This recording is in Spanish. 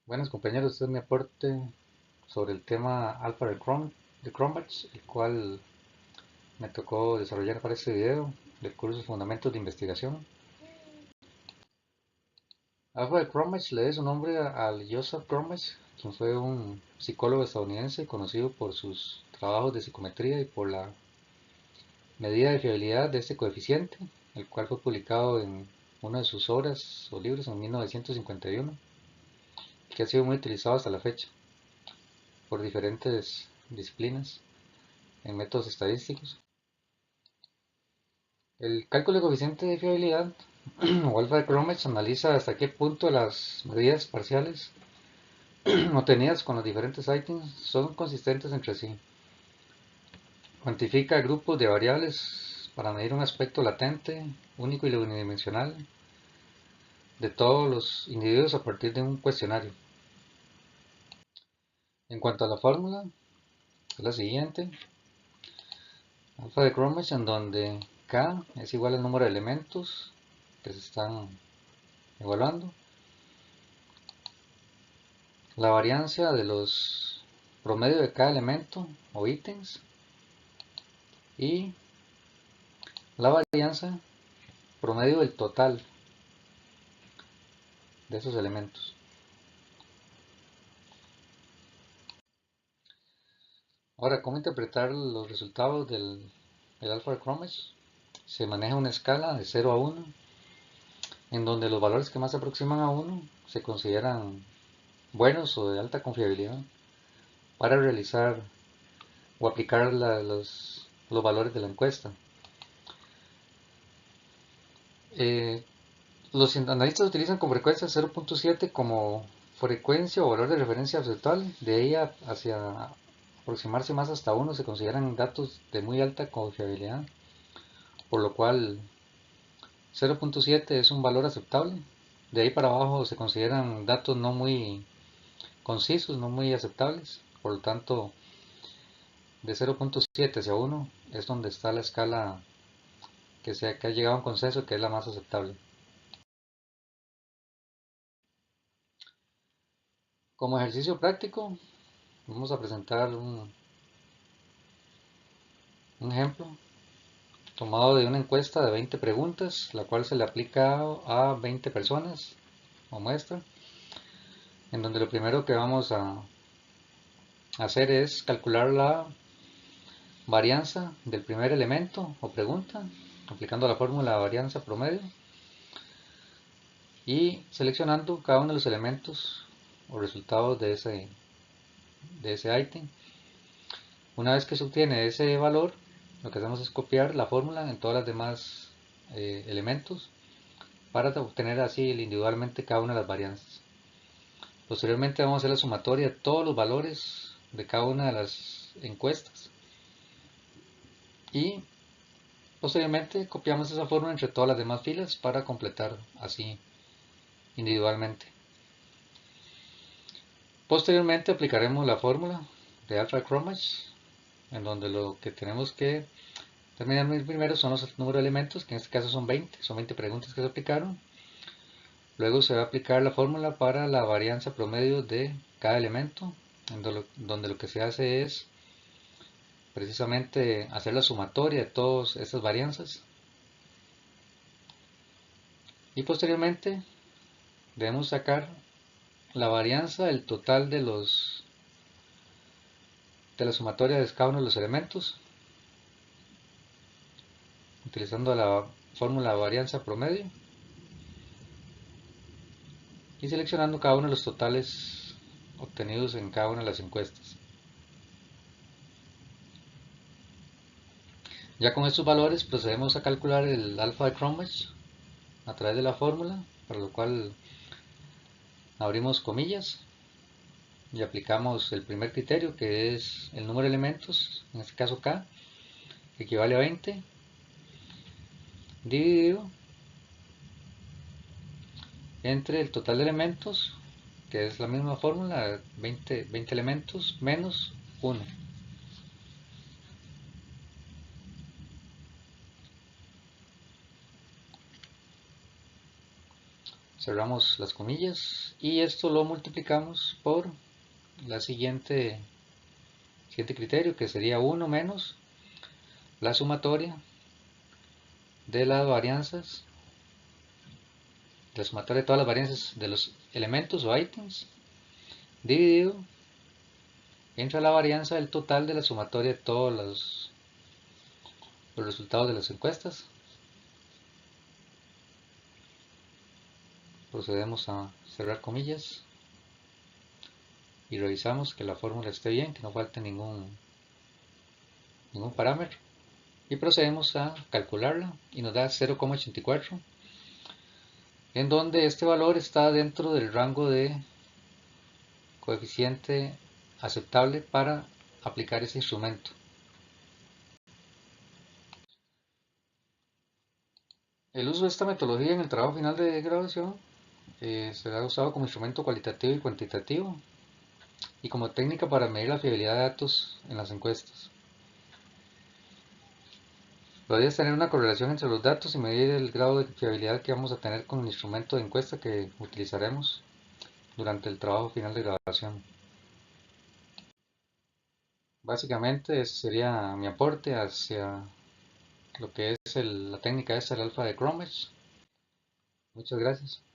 Buenas compañeros, este es mi aporte sobre el tema alfa de Cronbach, el cual me tocó desarrollar para este video del curso Fundamentos de Investigación. Alfa de Cronbach le debe su nombre al Joseph Cronbach, quien fue un psicólogo estadounidense conocido por sus trabajos de psicometría y por la medida de fiabilidad de este coeficiente, el cual fue publicado en una de sus obras o libros en 1951, que ha sido muy utilizado hasta la fecha por diferentes disciplinas en métodos estadísticos. El cálculo de coeficiente de fiabilidad o alfa de Cronbach analiza hasta qué punto las medidas parciales obtenidas con los diferentes items son consistentes entre sí. Cuantifica grupos de variables para medir un aspecto latente, único y unidimensional de todos los individuos a partir de un cuestionario. En cuanto a la fórmula, es la siguiente. Alfa de Cronbach, en donde K es igual al número de elementos que se están evaluando, la varianza de los promedio de cada elemento o ítems y la varianza promedio del total de esos elementos. Ahora, ¿cómo interpretar los resultados del alfa de Cronbach? Se maneja una escala de 0 a 1, en donde los valores que más se aproximan a 1 se consideran buenos o de alta confiabilidad para realizar o aplicar los valores de la encuesta. Eh, Los analistas utilizan con frecuencia 0.7 como frecuencia o valor de referencia aceptable. De ahí hacia aproximarse más hasta 1 se consideran datos de muy alta confiabilidad, por lo cual 0.7 es un valor aceptable. De ahí para abajo se consideran datos no muy concisos, no muy aceptables. Por lo tanto, de 0.7 hacia 1 es donde está la escala que ha llegado a un consenso que es la más aceptable. Como ejercicio práctico, vamos a presentar un ejemplo tomado de una encuesta de 20 preguntas, la cual se le aplica a 20 personas o muestra, en donde lo primero que vamos a hacer es calcular la varianza del primer elemento o pregunta, aplicando la fórmula de varianza promedio y seleccionando cada uno de los elementos o resultados de ese ítem. Una vez que se obtiene ese valor, lo que hacemos es copiar la fórmula en todas las demás elementos para obtener así individualmente cada una de las varianzas. Posteriormente vamos a hacer la sumatoria de todos los valores de cada una de las encuestas y posteriormente copiamos esa fórmula entre todas las demás filas para completar así individualmente. Posteriormente aplicaremos la fórmula de alfa Cronbach, en donde lo que tenemos que terminar primero son los números de elementos, que en este caso son 20 preguntas que se aplicaron. Luego se va a aplicar la fórmula para la varianza promedio de cada elemento, donde lo que se hace es precisamente hacer la sumatoria de todas estas varianzas. Y posteriormente debemos sacar la varianza del total de la sumatoria de cada uno de los elementos, utilizando la fórmula de varianza promedio y seleccionando cada uno de los totales obtenidos en cada una de las encuestas. Ya con estos valores procedemos a calcular el alfa de Cronbach a través de la fórmula, para lo cual abrimos comillas y aplicamos el primer criterio, que es el número de elementos, en este caso K, que equivale a 20, dividido entre el total de elementos, que es la misma fórmula, 20 elementos menos 1. cerramos las comillas y esto lo multiplicamos por la siguiente criterio, que sería 1 menos la sumatoria de las varianzas, la sumatoria de todas las varianzas de los elementos o ítems, dividido entre la varianza del total de la sumatoria de todos los resultados de las encuestas. Procedemos a cerrar comillas y revisamos que la fórmula esté bien, que no falte ningún parámetro, y procedemos a calcularla y nos da 0,84, en donde este valor está dentro del rango de coeficiente aceptable para aplicar ese instrumento. El uso de esta metodología en el trabajo final de graduación será usado como instrumento cualitativo y cuantitativo y como técnica para medir la fiabilidad de datos en las encuestas. La idea es tener una correlación entre los datos y medir el grado de fiabilidad que vamos a tener con el instrumento de encuesta que utilizaremos durante el trabajo final de graduación. Básicamente ese sería mi aporte hacia lo que es la técnica esta, el alfa de Cronbach. Muchas gracias.